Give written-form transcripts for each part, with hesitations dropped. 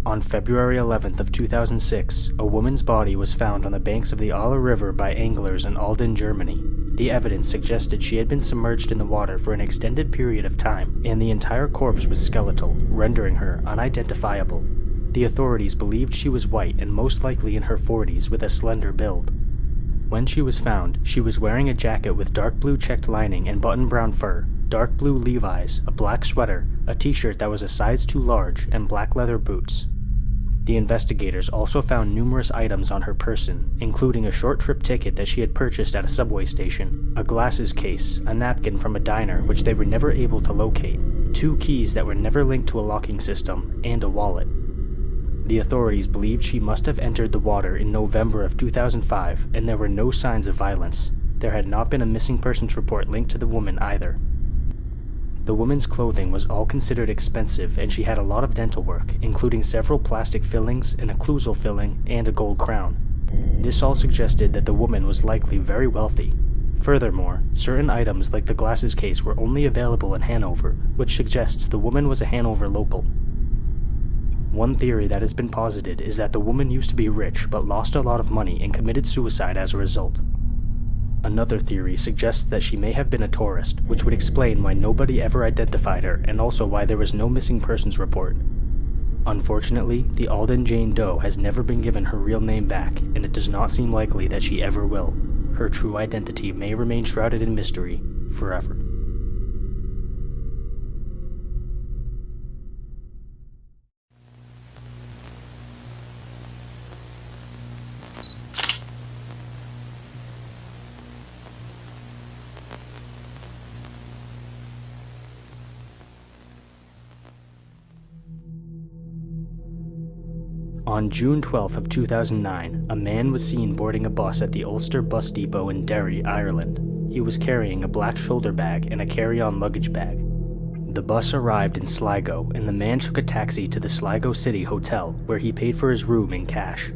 On February 11th of 2006, a woman's body was found on the banks of the Aller River by anglers in Alden, Germany. The evidence suggested she had been submerged in the water for an extended period of time, and the entire corpse was skeletal, rendering her unidentifiable. The authorities believed she was white and most likely in her 40s with a slender build. When she was found, she was wearing a jacket with dark blue checked lining and button brown fur, dark blue Levi's, a black sweater, a t-shirt that was a size too large, and black leather boots. The investigators also found numerous items on her person, including a short trip ticket that she had purchased at a subway station, a glasses case, a napkin from a diner which they were never able to locate, 2 keys that were never linked to a locking system, and a wallet. The authorities believed she must have entered the water in November of 2005, and there were no signs of violence. There had not been a missing persons report linked to the woman either. The woman's clothing was all considered expensive, and she had a lot of dental work, including several plastic fillings, an occlusal filling, and a gold crown. This all suggested that the woman was likely very wealthy. Furthermore, certain items like the glasses case were only available in Hanover, which suggests the woman was a Hanover local. One theory that has been posited is that the woman used to be rich but lost a lot of money and committed suicide as a result. Another theory suggests that she may have been a tourist, which would explain why nobody ever identified her and also why there was no missing persons report. Unfortunately, the Alden Jane Doe has never been given her real name back, and it does not seem likely that she ever will. Her true identity may remain shrouded in mystery forever. On June 12th of 2009, a man was seen boarding a bus at the Ulster bus depot in Derry, Ireland. He was carrying a black shoulder bag and a carry-on luggage bag. The bus arrived in Sligo, and the man took a taxi to the Sligo City Hotel, where he paid for his room in cash.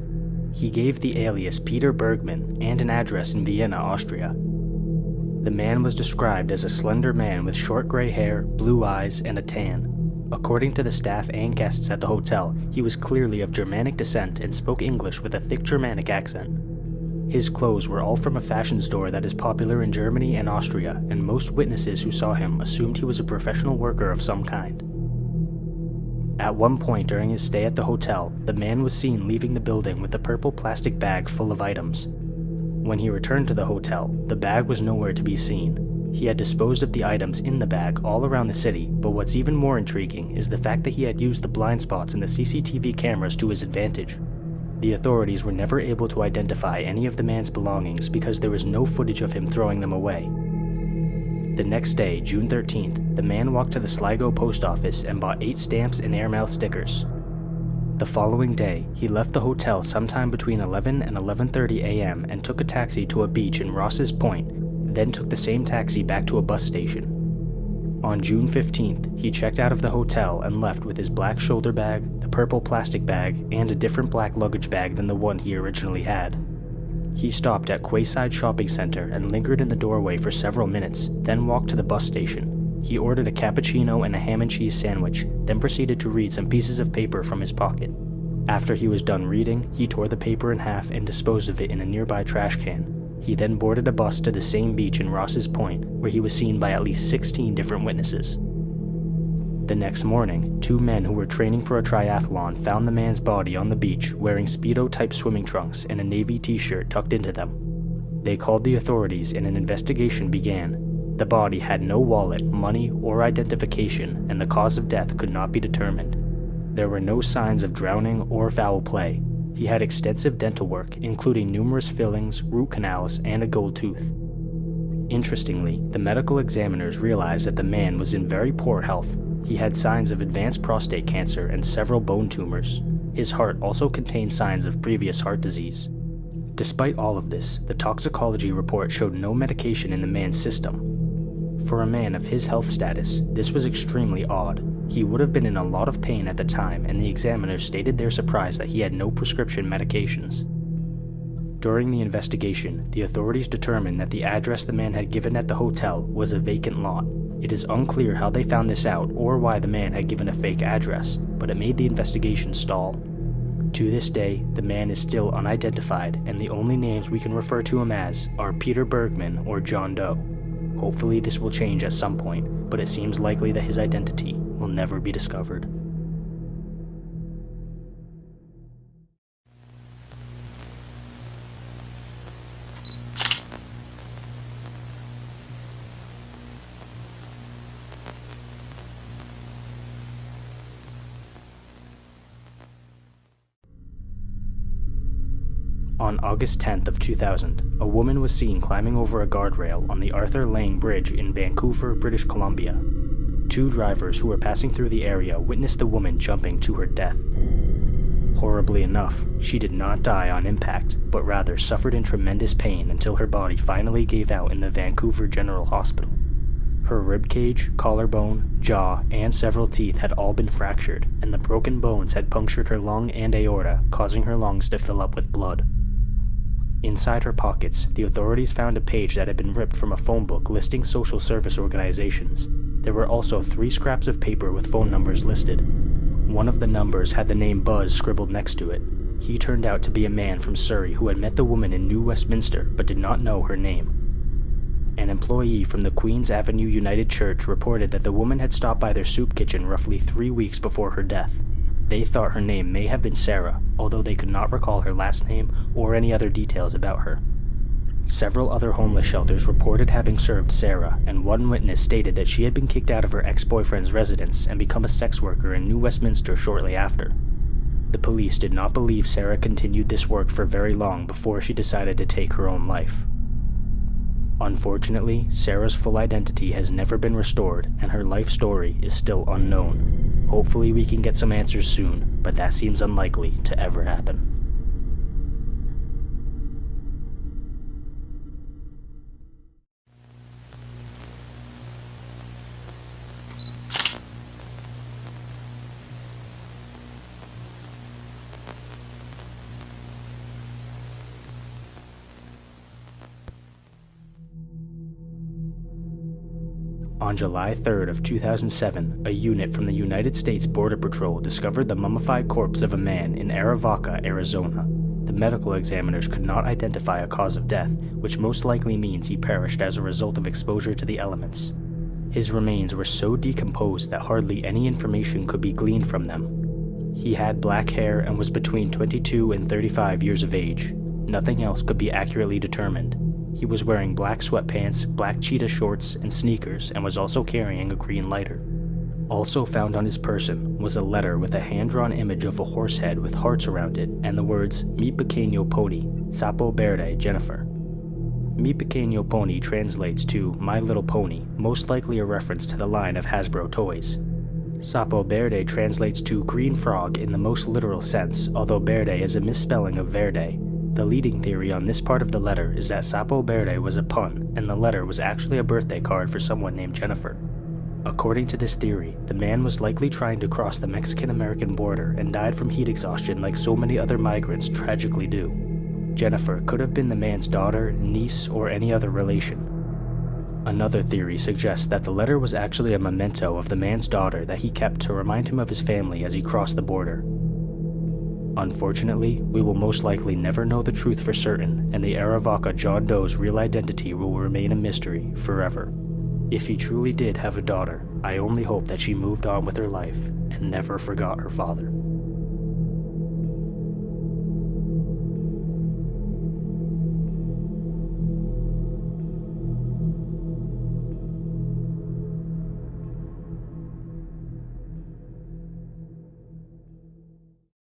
He gave the alias Peter Bergman and an address in Vienna, Austria. The man was described as a slender man with short gray hair, blue eyes, and a tan. According to the staff and guests at the hotel, he was clearly of Germanic descent and spoke English with a thick Germanic accent. His clothes were all from a fashion store that is popular in Germany and Austria, and most witnesses who saw him assumed he was a professional worker of some kind. At one point during his stay at the hotel, the man was seen leaving the building with a purple plastic bag full of items. When he returned to the hotel, the bag was nowhere to be seen. He had disposed of the items in the bag all around the city, but what's even more intriguing is the fact that he had used the blind spots in the CCTV cameras to his advantage. The authorities were never able to identify any of the man's belongings because there was no footage of him throwing them away. The next day, June 13th, the man walked to the Sligo post office and bought 8 stamps and airmail stickers. The following day, he left the hotel sometime between 11 and 11:30 a.m. and took a taxi to a beach in Ross's Point, then took the same taxi back to a bus station. On June 15th, he checked out of the hotel and left with his black shoulder bag, the purple plastic bag, and a different black luggage bag than the one he originally had. He stopped at Quayside Shopping Center and lingered in the doorway for several minutes, then walked to the bus station. He ordered a cappuccino and a ham and cheese sandwich, then proceeded to read some pieces of paper from his pocket. After he was done reading, he tore the paper in half and disposed of it in a nearby trash can. He then boarded a bus to the same beach in Ross's Point, where he was seen by at least 16 different witnesses. The next morning, 2 men who were training for a triathlon found the man's body on the beach wearing Speedo-type swimming trunks and a navy t-shirt tucked into them. They called the authorities and an investigation began. The body had no wallet, money, or identification, and the cause of death could not be determined. There were no signs of drowning or foul play. He had extensive dental work, including numerous fillings, root canals, and a gold tooth. Interestingly, the medical examiners realized that the man was in very poor health. He had signs of advanced prostate cancer and several bone tumors. His heart also contained signs of previous heart disease. Despite all of this, the toxicology report showed no medication in the man's system. For a man of his health status, this was extremely odd. He would have been in a lot of pain at the time, and the examiners stated their surprise that he had no prescription medications. During the investigation, the authorities determined that the address the man had given at the hotel was a vacant lot. It is unclear how they found this out or why the man had given a fake address, but it made the investigation stall. To this day, the man is still unidentified, and the only names we can refer to him as are Peter Bergman or John Doe. Hopefully this will change at some point, but it seems likely that his identity will never be discovered. On August 10th of 2000, a woman was seen climbing over a guardrail on the Arthur Lang Bridge in Vancouver, British Columbia. Two drivers who were passing through the area witnessed the woman jumping to her death. Horribly enough, she did not die on impact, but rather suffered in tremendous pain until her body finally gave out in the Vancouver General Hospital. Her ribcage, collarbone, jaw, and several teeth had all been fractured, and the broken bones had punctured her lung and aorta, causing her lungs to fill up with blood. Inside her pockets, the authorities found a page that had been ripped from a phone book listing social service organizations. There were also 3 scraps of paper with phone numbers listed. One of the numbers had the name Buzz scribbled next to it. He turned out to be a man from Surrey who had met the woman in New Westminster but did not know her name. An employee from the Queens Avenue United Church reported that the woman had stopped by their soup kitchen roughly 3 weeks before her death. They thought her name may have been Sarah, although they could not recall her last name or any other details about her. Several other homeless shelters reported having served Sarah, and one witness stated that she had been kicked out of her ex-boyfriend's residence and become a sex worker in New Westminster shortly after. The police did not believe Sarah continued this work for very long before she decided to take her own life. Unfortunately, Sarah's full identity has never been restored, and her life story is still unknown. Hopefully we can get some answers soon, but that seems unlikely to ever happen. On July 3rd of 2007, a unit from the United States Border Patrol discovered the mummified corpse of a man in Arivaca, Arizona. The medical examiners could not identify a cause of death, which most likely means he perished as a result of exposure to the elements. His remains were so decomposed that hardly any information could be gleaned from them. He had black hair and was between 22 and 35 years of age. Nothing else could be accurately determined. He was wearing black sweatpants, black cheetah shorts, and sneakers, and was also carrying a green lighter. Also found on his person was a letter with a hand-drawn image of a horse head with hearts around it, and the words, "Mi pequeño pony, Sapo Verde, Jennifer." Mi pequeño pony translates to My Little Pony, most likely a reference to the line of Hasbro toys. Sapo Verde translates to Green Frog in the most literal sense, although Verde is a misspelling of Verde. The leading theory on this part of the letter is that Sapo Verde was a pun, and the letter was actually a birthday card for someone named Jennifer. According to this theory, the man was likely trying to cross the Mexican-American border and died from heat exhaustion like so many other migrants tragically do. Jennifer could have been the man's daughter, niece, or any other relation. Another theory suggests that the letter was actually a memento of the man's daughter that he kept to remind him of his family as he crossed the border. Unfortunately, we will most likely never know the truth for certain, and the Arivaca John Doe's real identity will remain a mystery forever. If he truly did have a daughter, I only hope that she moved on with her life and never forgot her father.